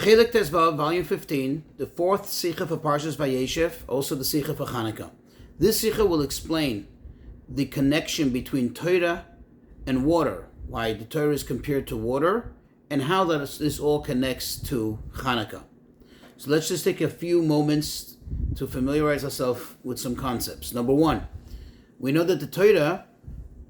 Chelik Tezvav, volume 15, the fourth Sicha for Parshas Vayeishev, also the Sicha for Chanukah. This Sicha will explain the connection between Torah and water, why the Torah is compared to water, and how this all connects to Chanukah. So let's just take a few moments to familiarize ourselves with some concepts. Number one, we know that the Torah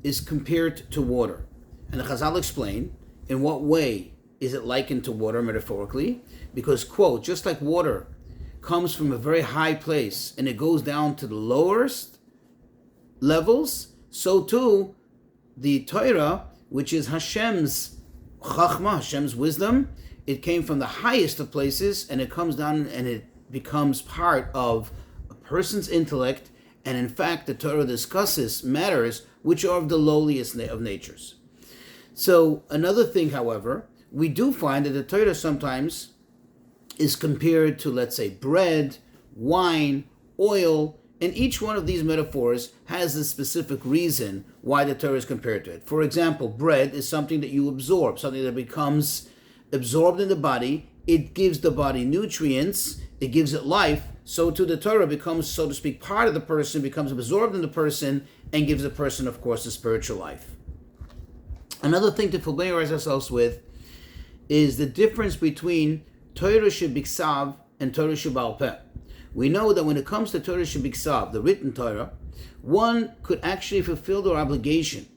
is compared to water. And the Chazal explain in what way is it likened to water metaphorically? Because, quote, just like water comes from a very high place and it goes down to the lowest levels, so too the Torah, which is Hashem's chachma, Hashem's wisdom, it came from the highest of places and it comes down and it becomes part of a person's intellect. And in fact, the Torah discusses matters which are of the lowliest of natures. So another thing, however, we do find that the Torah sometimes is compared to, let's say, bread, wine, oil, and each one of these metaphors has a specific reason why the Torah is compared to it. For example, bread is something that you absorb, something that becomes absorbed in the body. It gives the body nutrients, it gives it life, so too the Torah becomes, so to speak, part of the person, becomes absorbed in the person, and gives the person, of course, a spiritual life. Another thing to familiarize ourselves with is the difference between Torah shebiksav and Torah sheba'al peh. We know that when it comes to Torah shebiksav, the written Torah, one could actually fulfill their obligation,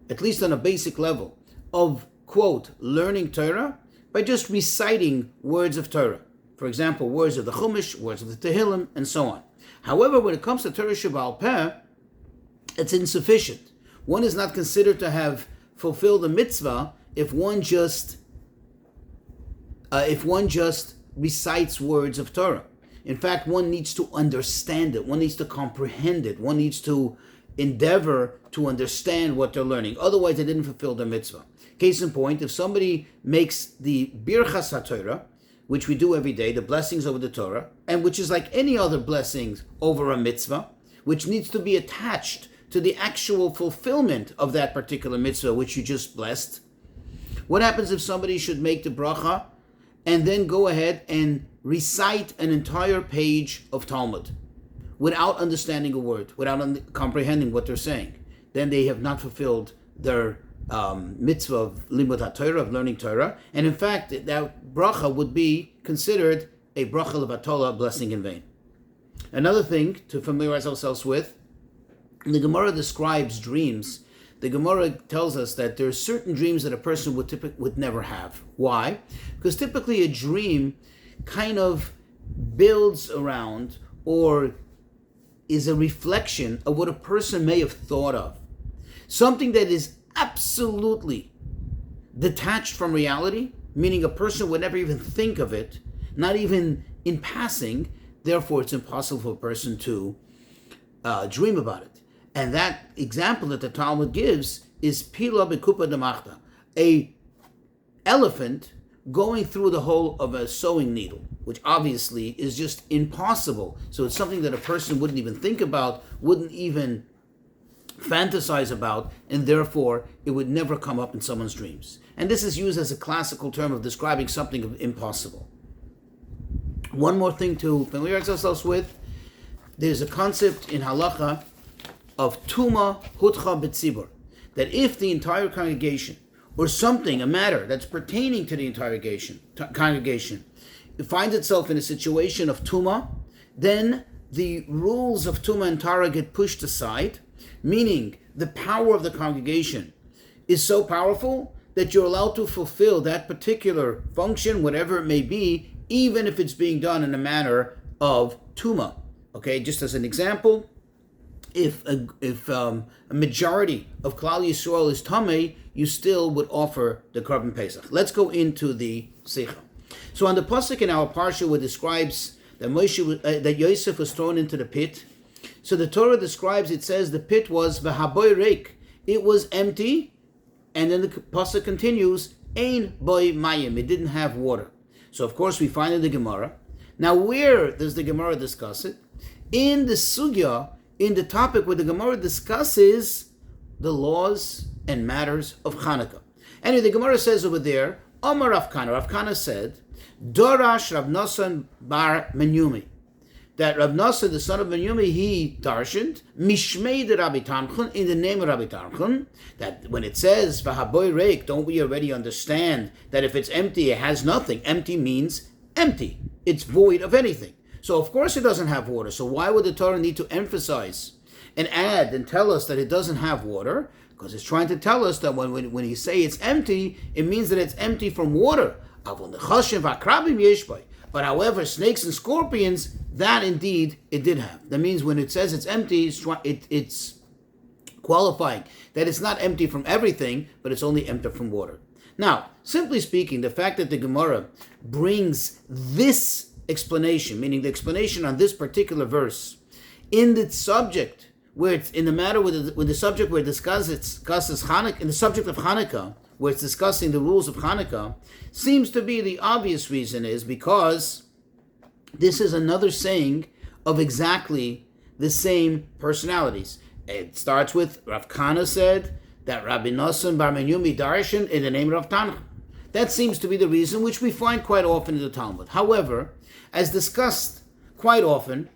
at least on a basic level, of, quote, learning Torah by just reciting words of Torah. For example, words of the Chumash, words of the Tehillim, and so on. However, when it comes to Torah sheba'al peh, it's insufficient. One is not considered to have fulfilled the mitzvah if one just recites words of Torah. In fact, one needs to understand it. One needs to comprehend it. One needs to endeavor to understand what they're learning. Otherwise, they didn't fulfill their mitzvah. Case in point, if somebody makes the Birchas HaTorah, which we do every day, the blessings over the Torah, and which is like any other blessings over a mitzvah, which needs to be attached to the actual fulfillment of that particular mitzvah which you just blessed. What happens if somebody should make the bracha and then go ahead and recite an entire page of Talmud without understanding a word, without comprehending what they're saying? Then they have not fulfilled their mitzvah of limud HaTorah, of learning Torah. And in fact, that bracha would be considered a bracha levatala, a blessing in vain. Another thing to familiarize ourselves with, the Gemara describes dreams. The Gemara tells us that there are certain dreams that a person would never have. Why? Because typically a dream kind of builds around or is a reflection of what a person may have thought of. Something that is absolutely detached from reality, meaning a person would never even think of it, not even in passing. Therefore, it's impossible for a person to dream about it. And that example that the Talmud gives is pila bekupa demachta, a elephant going through the hole of a sewing needle, which obviously is just impossible. So it's something that a person wouldn't even think about, wouldn't even fantasize about, and therefore it would never come up in someone's dreams. And this is used as a classical term of describing something impossible. One more thing to familiarize ourselves with, there's a concept in halacha of tuma hutcha b'tzibur, that if the entire congregation, or something, a matter that's pertaining to the entire congregation, it finds itself in a situation of tuma, then the rules of tuma and tara get pushed aside, meaning the power of the congregation is so powerful that you're allowed to fulfill that particular function, whatever it may be, even if it's being done in a manner of tuma. Okay, just as an example, if a majority of Klal Yisrael is Tameh, you still would offer the Korban Pesach. Let's go into the Sicha. So on the pasuk in our parsha, where describes that that Yosef was thrown into the pit. So the Torah describes, it says the pit was v'haboy reik, it was empty, and then the pasuk continues ein boy mayim, it didn't have water. So of course we find in the Gemara. Now where does the Gemara discuss it? In the sugya, in the topic where the Gemara discusses the laws and matters of Chanukah. Anyway, the Gemara says over there, Omar Rav Kana. Rav Kana said, Dorash Rav Nosson bar Menyumi. That Rav Nosson, the son of Menyumi, he darshaned Mishmei de Rabbi Tanchon, in the name of Rabbi Tanchon, that when it says Vahaboy Reik, don't we already understand that if it's empty, it has nothing? Empty means empty. It's void of anything. So of course it doesn't have water. So why would the Torah need to emphasize and add and tell us that it doesn't have water? Because it's trying to tell us that when you say it's empty, it means that it's empty from water. But however, snakes and scorpions, that indeed it did have. That means when it says it's empty, it's qualifying that it's not empty from everything, but it's only empty from water. Now, simply speaking, the fact that the Gemara brings this explanation, meaning the explanation on this particular verse, in the subject where it's in the matter with the subject where it discusses Chanukah, in the subject of Chanukah, where it's discussing the rules of Chanukah, seems to be the obvious reason is because this is another saying of exactly the same personalities. It starts with Rav Kana said that Rabbi Nosson bar Menyumi darshan in the name of Rav Tanchon. That seems to be the reason, which we find quite often in the Talmud. However, as discussed quite often,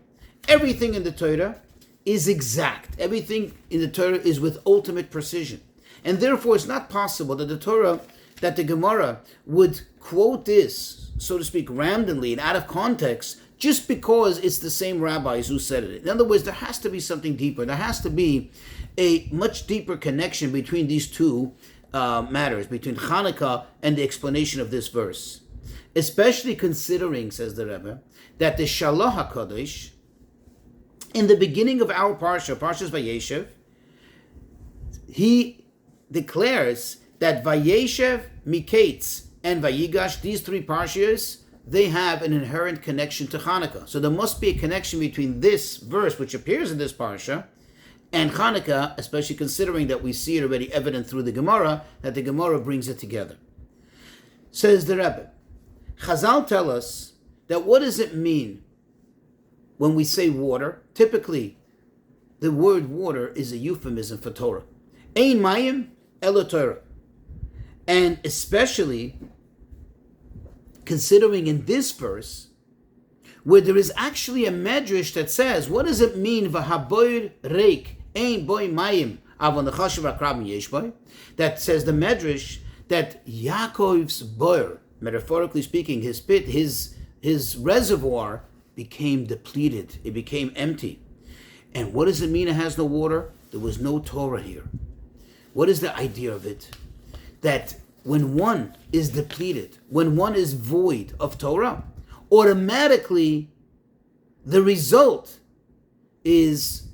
everything in the Torah is exact. Everything in the Torah is with ultimate precision. And therefore, it's not possible that the Gemara would quote this, so to speak, randomly and out of context, just because it's the same rabbis who said it. In other words, there has to be something deeper. There has to be a much deeper connection between these two matters, between Chanukah and the explanation of this verse. Especially considering, says the Rebbe, that the Shalach HaKadosh, in the beginning of our Parsha, Parshas Vayeishev, he declares that Vayeishev, Miketz, and Vayigash, these three Parshas, they have an inherent connection to Chanukah. So there must be a connection between this verse, which appears in this Parsha, and Chanukah, especially considering that we see it already evident through the Gemara, that the Gemara brings it together. Says the Rebbe, Chazal tell us that what does it mean when we say water? Typically, the word water is a euphemism for Torah. Ein mayim elo Torah. And especially considering in this verse, where there is actually a medrash that says, what does it mean, v'haboir reik, ein boy mayim, avon nechashav akrabim yesh boy? That says the medrash that Yaakov's boir, metaphorically speaking, his pit, his reservoir became depleted. It became empty. And what does it mean it has no water? There was no Torah here. What is the idea of it? That when one is depleted, when one is void of Torah, automatically the result is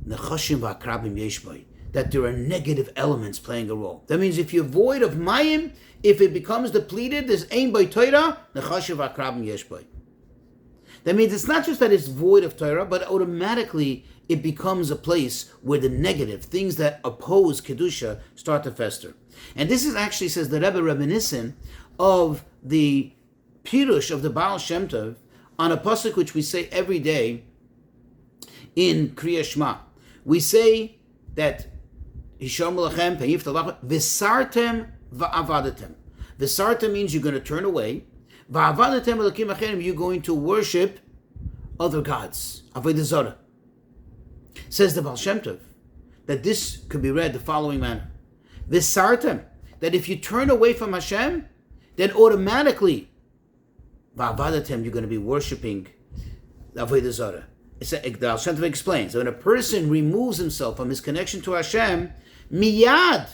nechashim v'akrabim yeshbay, that there are negative elements playing a role. That means if you're void of mayim, if it becomes depleted, there's ein by Torah, nechashim v'akrabim yeshbay. That means it's not just that it's void of Torah, but automatically it becomes a place where the negative, things that oppose Kedusha, start to fester. And this is actually, says the Rebbe, reminiscent of the Pirush of the Baal Shem Tov on a pasuk which we say every day in Kriya Shema. We say that Hisham Lachem Peyif Talach V'sartem Va'avadetem. V'sartem means you're going to turn away. Va'avadetem Elokim Acherim, you're going to worship other gods. Avodah Zarah. Says the Baal Shem Tov that this could be read the following manner. V'sartem, that if you turn away from Hashem, then automatically va'avadetem, you're going to be worshiping Avodah Zarah. The Baal Shem Tov explains that when a person removes himself from his connection to Hashem, miyad,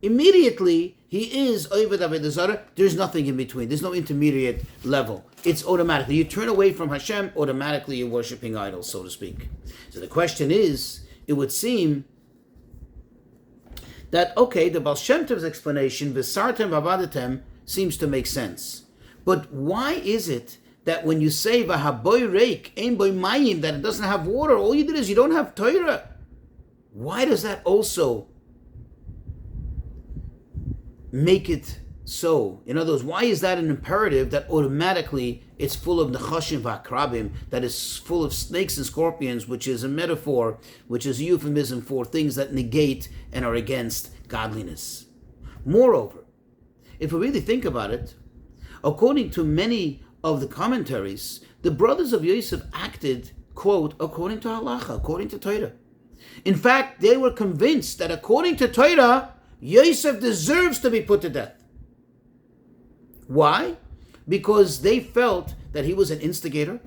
immediately he is Oved Avodah Zarah. There's nothing in between. There's no intermediate level. It's automatically. You turn away from Hashem, automatically you're worshiping idols, so to speak. So the question is, it would seem that, okay, the Baal Shem Tov's explanation, V'sartem v'avadetem, seems to make sense. But why is it that when you say V'haboy reik, ein boy mayim, that it doesn't have water, all you did is you don't have Torah? Why does that also make it so? In other words, why is that an imperative that automatically it's full of nechashim v'akrabim, that is full of snakes and scorpions, which is a metaphor, which is a euphemism for things that negate and are against godliness? Moreover, if we really think about it, according to many of the commentaries, the brothers of Yosef acted, quote, according to halacha, according to Torah. In fact, they were convinced that according to Torah, Yosef deserves to be put to death. Why? Because they felt that he was an instigator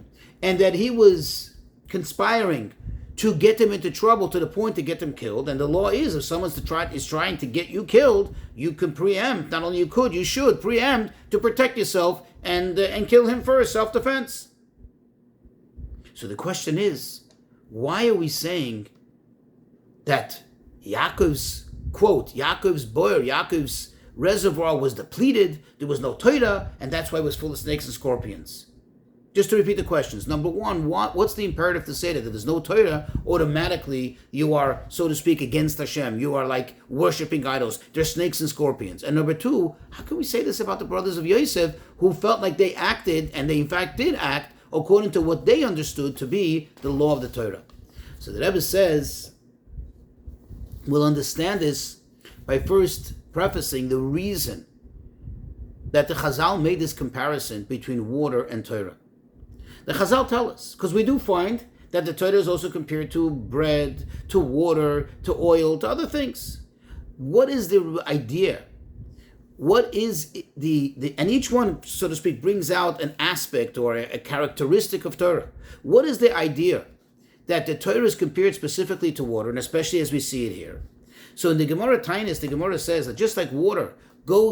and that he was conspiring to get them into trouble to the point to get them killed. And the law is, if someone is trying to get you killed, you can preempt. Not only you should preempt to protect yourself and kill him first, self-defense. So the question is, why are we saying that Yaakov's, quote, Yaakov's boyer, Yaakov's reservoir was depleted, there was no Torah, and that's why it was full of snakes and scorpions? Just to repeat the questions. Number one, what's the imperative to say that if there's no Torah, automatically you are, so to speak, against Hashem. You are like worshipping idols. There's snakes and scorpions. And number two, how can we say this about the brothers of Yosef who felt like they acted, and they in fact did act, according to what they understood to be the law of the Torah? So the Rebbe says, we'll understand this by first prefacing the reason that the Chazal made this comparison between water and Torah. The Chazal tell us, because we do find that the Torah is also compared to bread, to water, to oil, to other things. What is the idea? What is and each one, so to speak, brings out an aspect or a characteristic of Torah. What is the idea? That the Torah is compared specifically to water, and especially as we see it here. So in the Gemara Tainus, the Gemara says that just like water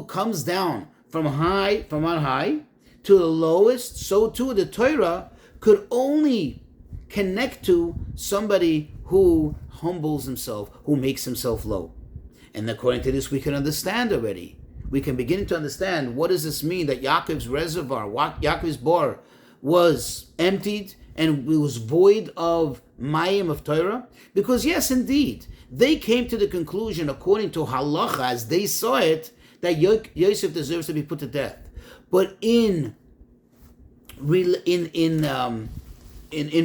comes down from on high, to the lowest, so too the Torah could only connect to somebody who humbles himself, who makes himself low. And according to this, we can understand already. We can begin to understand, what does this mean that Yaakov's reservoir, Yaakov's bar, was emptied and it was void of mayim of Torah? Because yes, indeed, they came to the conclusion, according to halacha, as they saw it, that Yosef deserves to be put to death. But in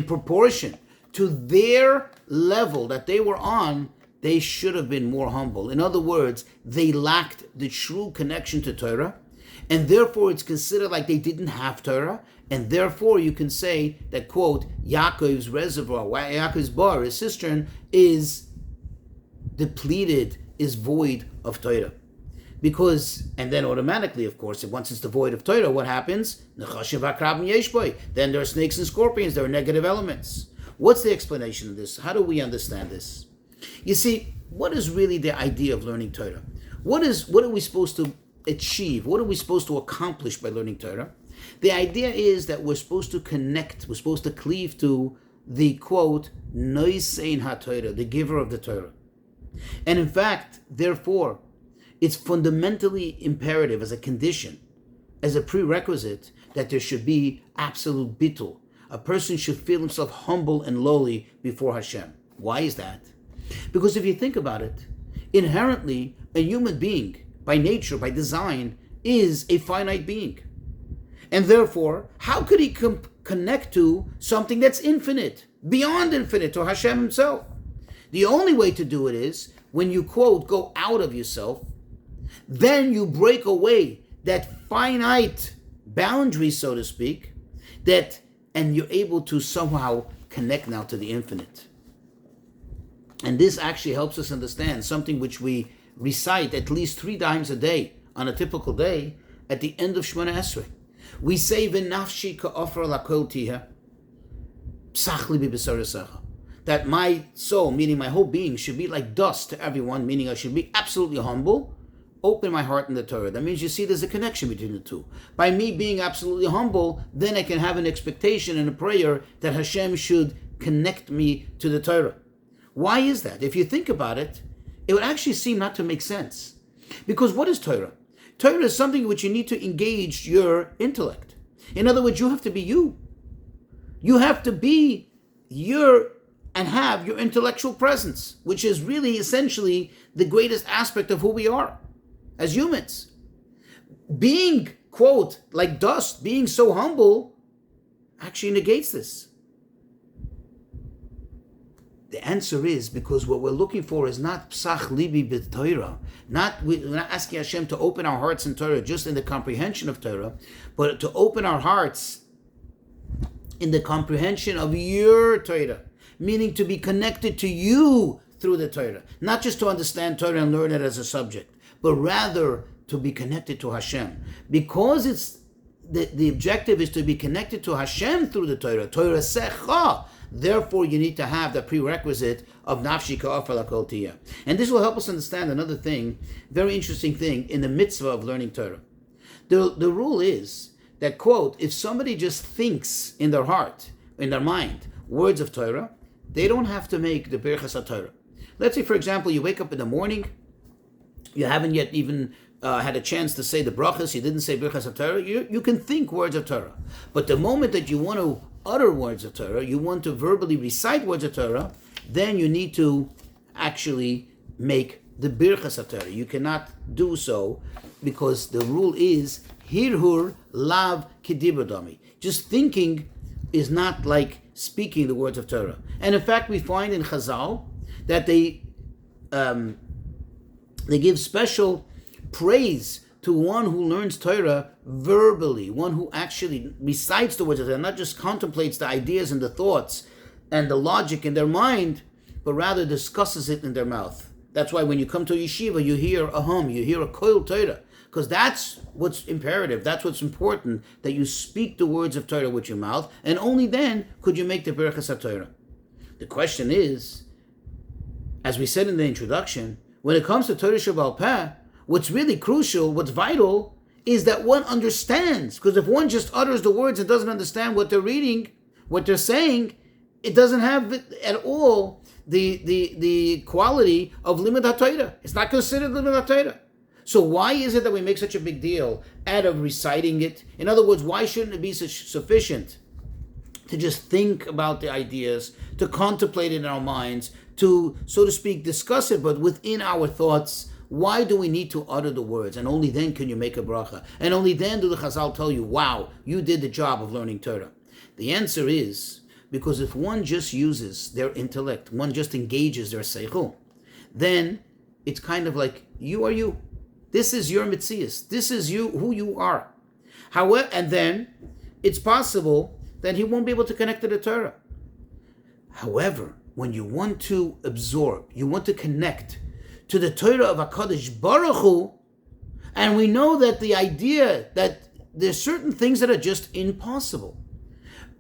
proportion to their level that they were on, they should have been more humble. In other words, they lacked the true connection to Torah, and therefore it's considered like they didn't have Torah, and therefore you can say that, quote, Yaakov's reservoir, Yaakov's bar, his cistern, is depleted, is void of Torah. Because, and then automatically, of course, once it's devoid of Torah, what happens? Then there are snakes and scorpions, there are negative elements. What's the explanation of this? How do we understand this? You see, what is really the idea of learning Torah? What are we supposed to achieve? What are we supposed to accomplish by learning Torah? The idea is that we're supposed to connect, we're supposed to cleave to the, quote, Noisein HaTorah, the giver of the Torah. And in fact, therefore, it's fundamentally imperative as a condition, as a prerequisite, that there should be absolute bittul. A person should feel himself humble and lowly before Hashem. Why is that? Because if you think about it, inherently, a human being, by nature, by design, is a finite being. And therefore, how could he connect to something that's infinite, beyond infinite, to Hashem himself? The only way to do it is when you, quote, go out of yourself, then you break away that finite boundary, so to speak, and you're able to somehow connect now to the infinite. And this actually helps us understand something which we recite at least 3 times a day, on a typical day, at the end of Shemona Esrei. We say, V'nafshi ka'ofra lakol tiha, psachli b'besaresecha. That my soul, meaning my whole being, should be like dust to everyone, meaning I should be absolutely humble, open my heart in the Torah. That means you see there's a connection between the two. By me being absolutely humble, then I can have an expectation and a prayer that Hashem should connect me to the Torah. Why is that? If you think about it, it would actually seem not to make sense. Because what is Torah? Torah is something which you need to engage your intellect. In other words, you have to be you. You have to be and have your intellectual presence, which is really essentially the greatest aspect of who we are as humans. Being, quote, like dust, being so humble, actually negates this. The answer is because what we're looking for is not psach libi b'Torah. We're not asking Hashem to open our hearts in Torah just in the comprehension of Torah, but to open our hearts in the comprehension of your Torah, meaning to be connected to you through the Torah. Not just to understand Torah and learn it as a subject, but rather to be connected to Hashem. Because it's the objective is to be connected to Hashem through the Torah. Torah secha. Therefore, you need to have the prerequisite of nafshi ka'afar lakol tiyah. And this will help us understand another thing, very interesting thing, in the mitzvah of learning Torah. The rule is that, quote, if somebody just thinks in their heart, in their mind, words of Torah, they don't have to make the birchas HaTorah. Let's say, for example, you wake up in the morning, you haven't yet even had a chance to say the brachas, you didn't say birchas HaTorah, you can think words of Torah. But the moment that you want to utter words of Torah, you want to verbally recite words of Torah, then you need to actually make the birchas HaTorah. You cannot do so because the rule is hirhur lav kidibadami. Just thinking is not like speaking the words of Torah. And in fact, we find in Chazal that they give special praise to one who learns Torah verbally, one who actually recites the words of Torah, not just contemplates the ideas and the thoughts and the logic in their mind, but rather discusses it in their mouth. That's why when you come to a yeshiva, you hear a hum, you hear a koil Torah, because that's what's imperative, that's what's important, that you speak the words of Torah with your mouth, and only then could you make the birchas HaTorah. The question is, as we said in the introduction, when it comes to Torah Sheba'al Peh, what's really crucial, what's vital, is that one understands. Because if one just utters the words and doesn't understand what they're reading, what they're saying, it doesn't have at all the quality of limud HaTorah. It's not considered limud HaTorah. So why is it that we make such a big deal out of reciting it? In other words, why shouldn't it be sufficient to just think about the ideas, to contemplate it in our minds, to, so to speak, discuss it, but within our thoughts? Why do we need to utter the words? And only then can you make a bracha. And only then do the Chazal tell you, wow, you did the job of learning Torah. The answer is, because if one just uses their intellect, one just engages their seichel, then it's kind of like, you are you. This is your mitzias. This is you, who you are. However, and then it's possible that he won't be able to connect to the Torah. However, when you want to absorb, you want to connect to the Torah of HaKadosh Baruch Hu, and we know that the idea that there's certain things that are just impossible.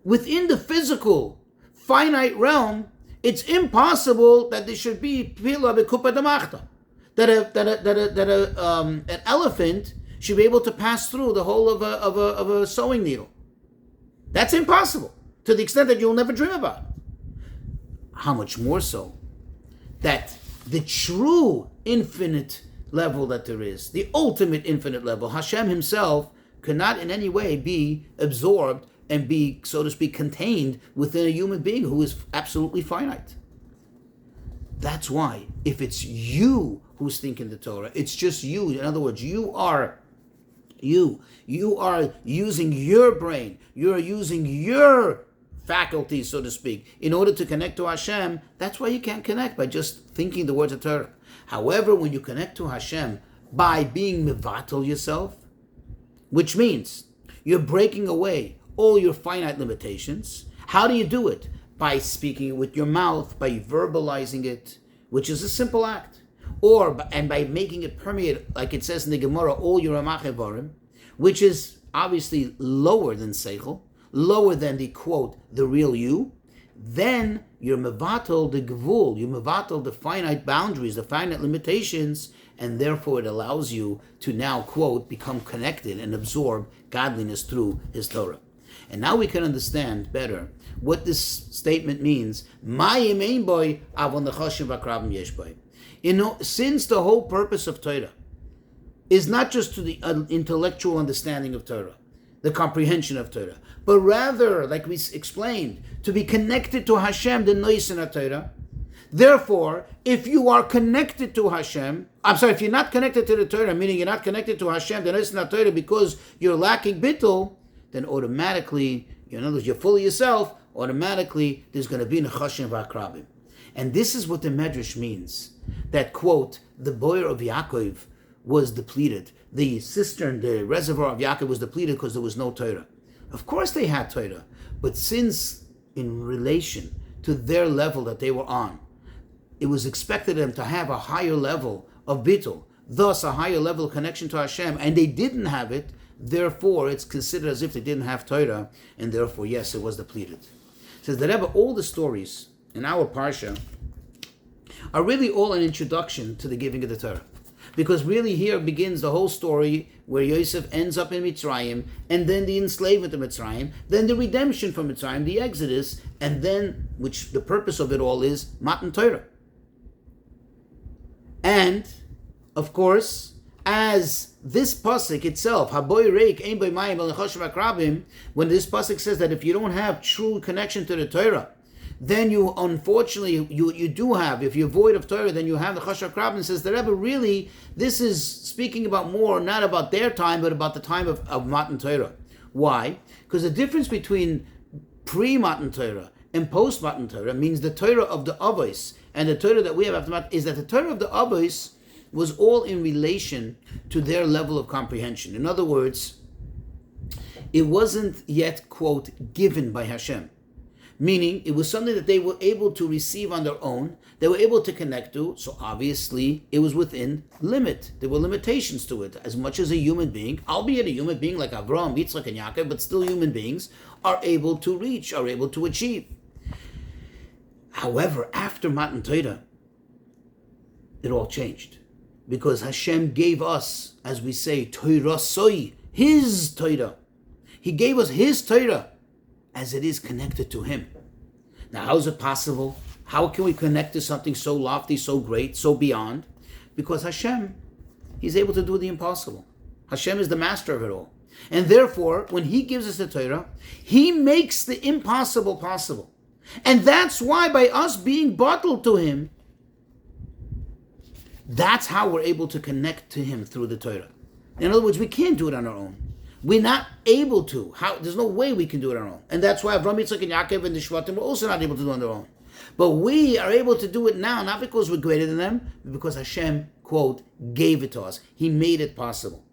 Within the physical, finite realm, it's impossible that there should be pila b'kupa d'machta, that an elephant should be able to pass through the hole of a sewing needle. That's impossible, to the extent that you'll never dream about it. How much more so that the true infinite level that there is, the ultimate infinite level, Hashem himself cannot in any way be absorbed and be, so to speak, contained within a human being who is absolutely finite. That's why, if it's you who's thinking the Torah, it's just you. In other words, you are using your brain, you're using your faculties, so to speak, in order to connect to Hashem. That's why you can't connect by just thinking the words of Torah. However, when you connect to Hashem by being mevatel yourself, which means you're breaking away all your finite limitations. How do you do it? By speaking it with your mouth, by verbalizing it, which is a simple act, and by making it permeate, like it says in the Gemara, all your ramach evarim, which is obviously lower than seichel, lower than the, quote, the real you. Then you're mevatel the gevul, you mevatel the finite boundaries, the finite limitations, and therefore it allows you to now, quote, become connected and absorb godliness through his Torah. And now we can understand better what this statement means. Since the whole purpose of Torah is not just to the intellectual understanding of Torah, the comprehension of Torah, but rather, like we explained, to be connected to Hashem, the Noisen Torah. Therefore, if you are connected to Hashem, if you're not connected to the Torah, meaning you're not connected to Hashem, the Noisen Torah, because you're lacking bittul, then automatically, in other words, you're fully yourself, automatically there's going to be nechashim v'akrabim. And this is what the Medrash means. That, quote, the boyer of Yaakov was depleted. The cistern, the reservoir of Yaakov was depleted because there was no Torah. Of course they had Torah. But since in relation to their level that they were on, it was expected of them to have a higher level of bittul, thus a higher level of connection to Hashem, and they didn't have it, therefore it's considered as if they didn't have Torah, and therefore, yes, it was depleted. Says the Rebbe, all the stories in our Parsha are really all an introduction to the giving of the Torah. Because really here begins the whole story where Yosef ends up in Mitzrayim, and then the enslavement of Mitzrayim, then the redemption from Mitzrayim, the Exodus, and then, which the purpose of it all is, Matan Torah. And, of course, as this pasuk itself, Haboy Reik Ein Boy Mayim Elechoshev Akrabim, when this pasuk says that if you don't have true connection to the Torah, then you, unfortunately, you do have, if you're void of Torah, then you have the Choshev Akrabim. Says the Rebbe, really, this is speaking about more, not about their time, but about the time of Matan Torah. Why? Because the difference between pre-Matan Torah and post-Matan Torah means the Torah of the Avos and the Torah that we have after Matan is that the Torah of the Avos was all in relation to their level of comprehension. In other words, it wasn't yet, quote, given by Hashem. Meaning, it was something that they were able to receive on their own, they were able to connect to, so obviously it was within limit. There were limitations to it. As much as a human being, albeit a human being like Avrohom, Yitzchak, and Yaakov, but still human beings, are able to reach, are able to achieve. However, after Matan Torah, it all changed. Because Hashem gave us, as we say, Torah Soi, His Torah. He gave us His Torah, as it is connected to Him. Now, how is it possible? How can we connect to something so lofty, so great, so beyond? Because Hashem, He's able to do the impossible. Hashem is the master of it all. And therefore, when He gives us the Torah, He makes the impossible possible. And that's why by us being bottled to Him, that's how we're able to connect to Him through the Torah. In other words, we can't do it on our own. We're not able to. There's no way we can do it on our own. And that's why Avram, Yitzchak, and Yaakov and the Shvatim were also not able to do it on their own. But we are able to do it now, not because we're greater than them, but because Hashem, quote, gave it to us. He made it possible.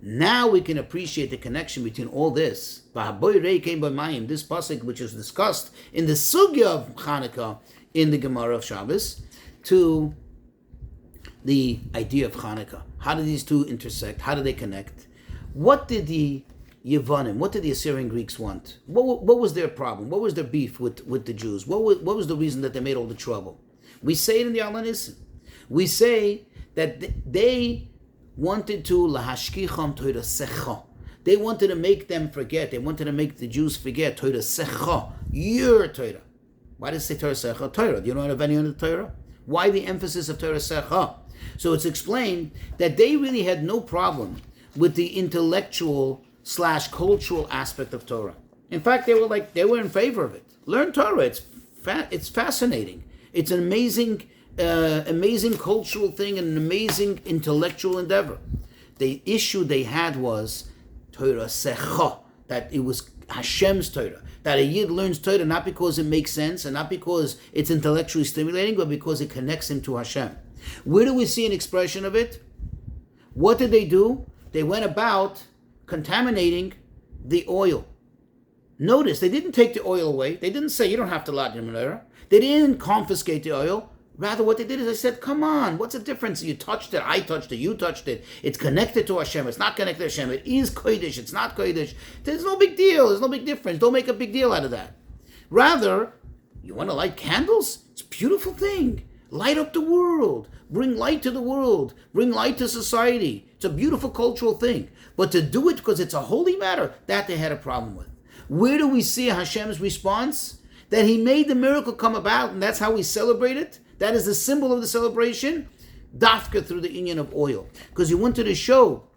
Now we can appreciate the connection between all this. This pasuk, which is discussed in the sugya of Chanukah in the Gemara of Shabbos, to the idea of Chanukah. How do these two intersect? How do they connect? What did the Yevanim, what did the Assyrian Greeks want? What was their problem? What was their beef with the Jews? What was the reason that they made all the trouble? We say it in the Alanissim. We say that they wanted to lahashkicham Torah secha. They wanted to make them forget. They wanted to make the Jews forget Torah secha, your Torah. Why does it say Torah secha? Torah. Do you know of any other Torah? Why the emphasis of Torah secha? So it's explained that they really had no problem with the intellectual / cultural aspect of Torah. In fact, they were in favor of it. Learn Torah. It's fascinating. It's an amazing cultural thing and an amazing intellectual endeavor. The issue they had was Torah secha, that it was Hashem's Torah. That a Yid learns Torah not because it makes sense and not because it's intellectually stimulating, but because it connects him to Hashem. Where do we see an expression of it? What did they do? They went about contaminating the oil. Notice, they didn't take the oil away. They didn't say, you don't have to lat your menorah. They didn't confiscate the oil. Rather, what they did is they said, come on, what's the difference? You touched it, I touched it, you touched it. It's connected to Hashem, it's not connected to Hashem. It is Kodesh, it's not Kodesh. There's no big deal, there's no big difference. Don't make a big deal out of that. Rather, you want to light candles? It's a beautiful thing. Light up the world. Bring light to the world. Bring light to society. It's a beautiful cultural thing. But to do it because it's a holy matter, that they had a problem with. Where do we see Hashem's response? That He made the miracle come about, and that's how we celebrate it. That is the symbol of the celebration. Dafka through the inyan of oil. Because He wanted to show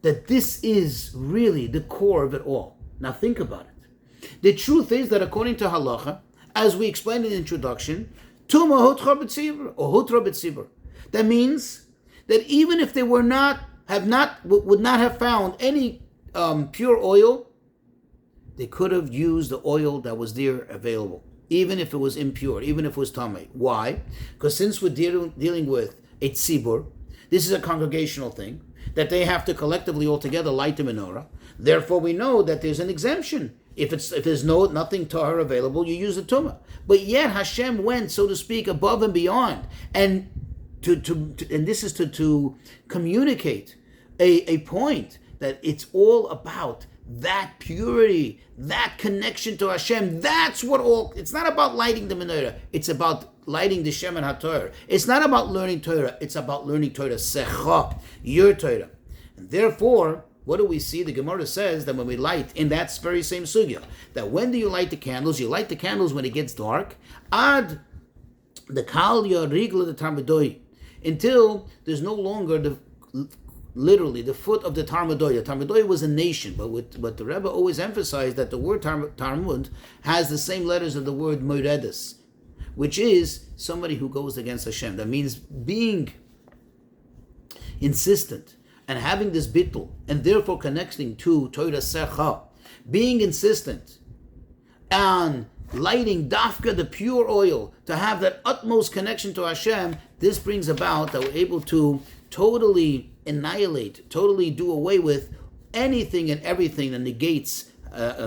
that this is really the core of it all. Now think about it. The truth is that according to halacha, as we explained in the introduction, that means that even if they would not have found any pure oil, they could have used the oil that was there available. even if it was impure, even if it was tamei. Why? Because since we're dealing with a tzibur, this is a congregational thing, that they have to collectively all together light the menorah. Therefore, we know that there's an exemption. If there's nothing tahor available, you use the tumah. But yet Hashem went, so to speak, above and beyond, and and this is to communicate a point that it's all about that purity, that connection to Hashem. That's what it's not about lighting the menorah. It's about lighting the Shem and HaTorah. It's not about learning Torah. It's about learning Torah, Secha, your Torah. And therefore, what do we see? The Gemara says that when we light, in that very same sugya, that when do you light the candles? You light the candles when it gets dark. Ad the kal yarigla the tarmadoi, until there's no longer literally the foot of the Talmudoi. The Talmudoi was a nation, but the Rebbe always emphasized that the word Talmud has the same letters of the word Moredes, which is somebody who goes against Hashem. That means being insistent and having this bittul, and therefore connecting to Torah Secha, being insistent on lighting dafka, the pure oil, to have that utmost connection to Hashem. This brings about that we're able to totally annihilate, totally do away with anything and everything that negates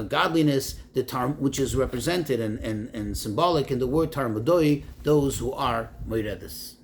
godliness, which is represented and symbolic in the word Tarmudoi, those who are Moiredes.